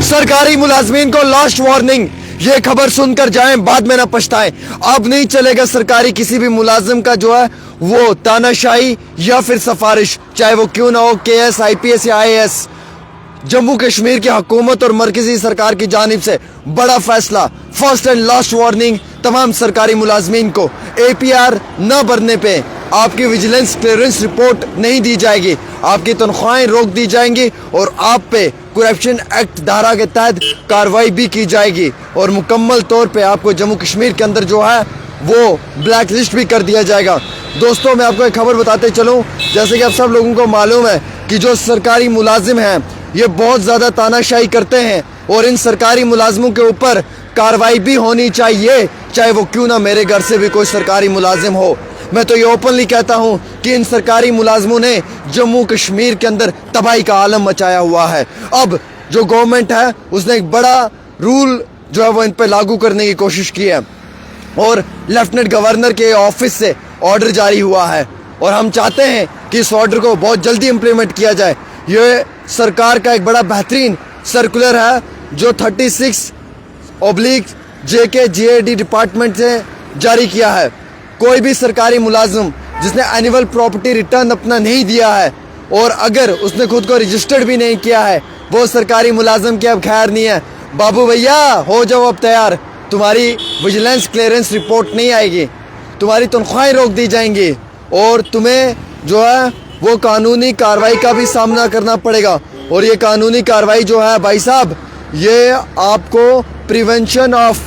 सरकारी मुलाजमीन को last warning, ये खबर सुनकर जाएं, बाद में ना पछताएं। अब नहीं चलेगा सरकारी किसी भी मुलाजिम का जो है वो तानाशाही या फिर सिफारिश, चाहे वो क्यों ना हो, KS, IPS या IAS। जम्मू कश्मीर की हुकूमत और मरकजी सरकार की जानिब से बड़ा फैसला, फर्स्ट एंड लास्ट वार्निंग तमाम सरकारी मुलाजमीन को। APR न भरने पे आपकी विजिलेंस क्लियरेंस रिपोर्ट नहीं दी जाएगी, आपकी तनख्वाहें रोक दी जाएंगी और आप पे करप्शन एक्ट धारा के तहत कार्रवाई भी की जाएगी और मुकम्मल तौर पे आपको जम्मू कश्मीर के अंदर जो है वो ब्लैक लिस्ट भी कर दिया जाएगा। दोस्तों, मैं आपको एक खबर बताते चलूं, जैसे कि आप सब लोगों को मालूम है कि जो सरकारी मुलाजिम हैं ये बहुत ज़्यादा तानाशाही करते हैं और इन सरकारी मुलाजिमों के ऊपर कार्रवाई भी होनी चाहिए, चाहे वो क्यों ना मेरे घर से भी कोई सरकारी मुलाजिम हो। मैं तो ये ओपनली कहता हूँ कि इन सरकारी मुलाजमों ने जम्मू कश्मीर के अंदर तबाही का आलम मचाया हुआ है। अब जो गवर्नमेंट है उसने एक बड़ा रूल जो है वो इन पर लागू करने की कोशिश की है और लेफ्टिनेंट गवर्नर के ऑफिस से ऑर्डर जारी हुआ है और हम चाहते हैं कि इस ऑर्डर को बहुत जल्दी इम्प्लीमेंट किया जाए। ये सरकार का एक बड़ा बेहतरीन सर्कुलर है जो 36/JK-GAD डिपार्टमेंट से जारी किया है। कोई भी सरकारी मुलाजिम जिसने एनुअल प्रॉपर्टी रिटर्न अपना नहीं दिया है और अगर उसने खुद को रजिस्टर्ड भी नहीं किया है, वो सरकारी मुलाजिम की अब खैर नहीं है। बाबू भैया हो जाओ अब तैयार, तुम्हारी विजिलेंस क्लियरेंस रिपोर्ट नहीं आएगी, तुम्हारी तनख्वाहें रोक दी जाएंगी और तुम्हें जो है वो कानूनी कार्रवाई का भी सामना करना पड़ेगा। और ये कानूनी कार्रवाई जो है भाई साहब, ये आपको प्रिवेंशन ऑफ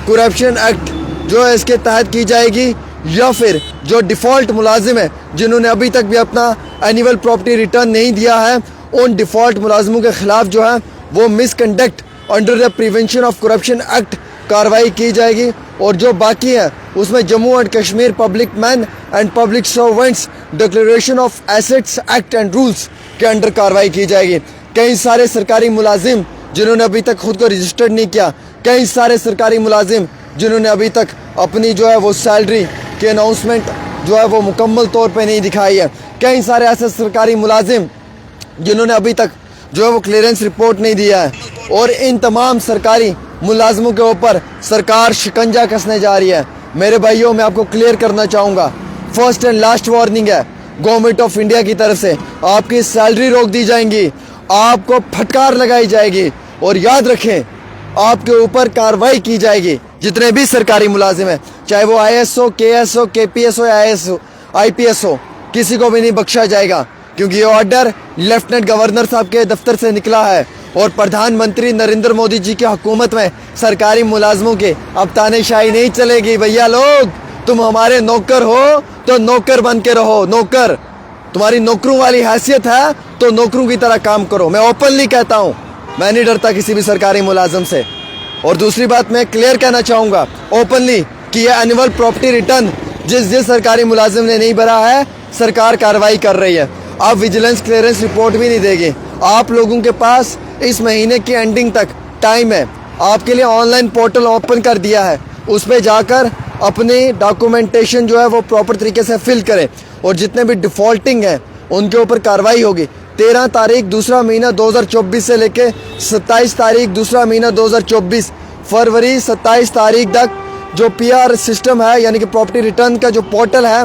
करप्शन एक्ट जो है इसके तहत की जाएगी, या फिर जो डिफ़ॉल्ट मुलाजिम है जिन्होंने अभी तक भी अपना एनुअल प्रॉपर्टी रिटर्न नहीं दिया है, उन डिफ़ॉल्ट मुलाजिमों के ख़िलाफ़ जो है वो misconduct under the prevention of corruption act कार्रवाई की जाएगी। और जो बाकी है उसमें Jammu and Kashmir public man and public servants declaration of assets act and rules के अंडर कार्रवाई की जाएगी। कई सारे सरकारी मुलाजिम जिन्होंने अभी तक खुद को रजिस्टर्ड नहीं किया, कई सारे सरकारी मुलाजिम जिन्होंने अभी तक अपनी जो है वो सैलरी की अनाउंसमेंट जो है वो मुकम्मल तौर पे नहीं दिखाई है, कई सारे ऐसे सरकारी मुलाजिम जिन्होंने अभी तक जो है वो क्लियरेंस रिपोर्ट नहीं दिया है और इन तमाम सरकारी मुलाजिमों के ऊपर सरकार शिकंजा कसने जा रही है। मेरे भाइयों, मैं आपको क्लियर करना चाहूँगा, फर्स्ट एंड लास्ट वार्निंग है गवर्नमेंट ऑफ इंडिया की तरफ से, आपकी सैलरी रोक दी जाएंगी, आपको फटकार लगाई जाएगी और याद रखें आपके ऊपर कार्रवाई की जाएगी। जितने भी सरकारी मुलाजिम हैं, चाहे वो IAS हो, KS हो, KPS हो या IPS हो, किसी को भी नहीं बख्शा जाएगा, क्योंकि ये ऑर्डर लेफ्टिनेंट गवर्नर साहब के दफ्तर से निकला है और प्रधानमंत्री नरेंद्र मोदी जी की हुकूमत में सरकारी मुलाजमों के अब तानेशाही नहीं चलेगी। भैया लोग, तुम हमारे नौकर हो तो नौकर बन के रहो, नौकर, तुम्हारी नौकरों वाली हैसियत है तो नौकरों की तरह काम करो। मैं ओपनली कहता हूँ, मैं नहीं डरता किसी भी सरकारी मुलाजिम से। और दूसरी बात मैं क्लियर कहना चाहूँगा ओपनली कि ये एनुअल प्रॉपर्टी रिटर्न जिस सरकारी मुलाजिम ने नहीं भरा है, सरकार कार्रवाई कर रही है। आप विजिलेंस क्लियरेंस रिपोर्ट भी नहीं देंगे, आप लोगों के पास इस महीने की एंडिंग तक टाइम है, आपके लिए ऑनलाइन पोर्टल ओपन कर दिया है, उस पर जाकर अपनी डॉक्यूमेंटेशन जो है वो प्रॉपर तरीके से फिल करें और जितने भी डिफ़ॉल्टिंग हैं उनके ऊपर कार्रवाई होगी। 13 तारीख दूसरा महीना 2024 से लेके 27 तारीख दूसरा महीना 2024, फरवरी 27 तारीख तक जो PR सिस्टम है यानी कि प्रॉपर्टी रिटर्न का जो पोर्टल है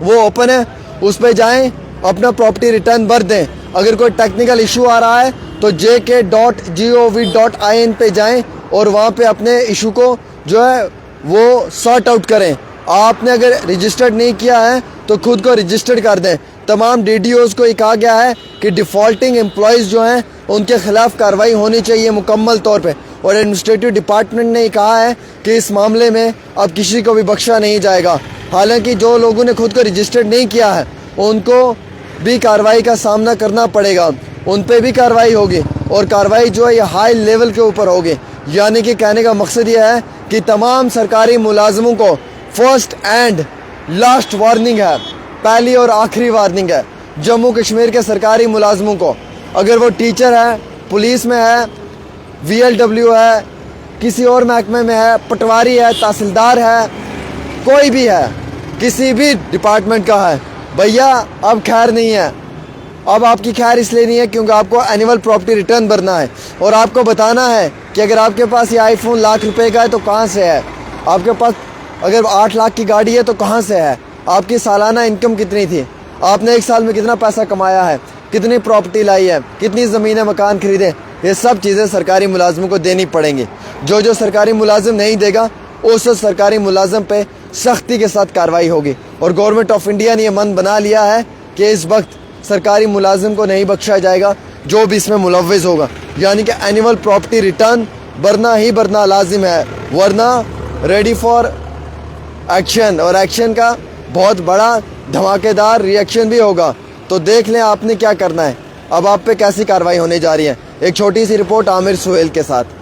वो ओपन है, उस पर जाएं, अपना प्रॉपर्टी रिटर्न भर दें। अगर कोई टेक्निकल इशू आ रहा है तो jk.gov.in पे जाएं और वहाँ पे अपने इशू को जो है वो सॉर्ट आउट करें। आपने अगर रजिस्टर्ड नहीं किया है तो खुद को रजिस्टर्ड कर दें। तमाम DDOs को ये कहा गया है कि डिफ़ॉल्टिंग एम्प्लॉयज़ जो हैं उनके खिलाफ कार्रवाई होनी चाहिए मुकम्मल तौर पे और एडमिनिस्ट्रेटिव डिपार्टमेंट ने कहा है कि इस मामले में अब किसी को भी बख्शा नहीं जाएगा। हालांकि जो लोगों ने खुद को रजिस्टर्ड नहीं किया है उनको भी कार्रवाई का सामना करना पड़ेगा, उन पे भी कार्रवाई होगी और कार्रवाई जो है ये हाई लेवल के ऊपर होगी। यानी कि कहने का मकसद ये है कि तमाम सरकारी मुलाजमों को फर्स्ट एंड लास्ट वार्निंग है, पहली और आखिरी वार्निंग है जम्मू कश्मीर के सरकारी मुलाजमों को। अगर वो टीचर है, पुलिस में है, VLW है, किसी और महकमे में है, पटवारी है, तहसीलदार है, कोई भी है, किसी भी डिपार्टमेंट का है, भैया अब खैर नहीं है। अब आपकी खैर इसलिए नहीं है क्योंकि आपको एनुअल प्रॉपर्टी रिटर्न भरना है और आपको बताना है कि अगर आपके पास ये आईफोन लाख रुपए का है तो कहाँ से है, आपके पास अगर 8 लाख की गाड़ी है तो कहाँ से है, आपकी सालाना इनकम कितनी थी, आपने एक साल में कितना पैसा कमाया है, कितनी प्रॉपर्टी लाई है, कितनी ज़मीनें मकान खरीदे। ये सब चीज़ें सरकारी मुलाजिम को देनी पड़ेंगी। जो सरकारी मुलाजिम नहीं देगा उस सरकारी मुलाजिम पे सख्ती के साथ कार्रवाई होगी। और गवर्नमेंट ऑफ इंडिया ने यह मन बना लिया है कि इस वक्त सरकारी मुलाजिम को नहीं बख्शा जाएगा जो भी इसमें मुलव्विज़ होगा, यानी कि एनुअल प्रॉपर्टी रिटर्न भरना ही भरना लाजिम है, वरना रेडी फॉर एक्शन, और एक्शन का बहुत बड़ा धमाकेदार रिएक्शन भी होगा। तो देख लें आपने क्या करना है, अब आप पे कैसी कार्रवाई होने जा रही है। एक छोटी सी रिपोर्ट आमिर सुहेल के साथ।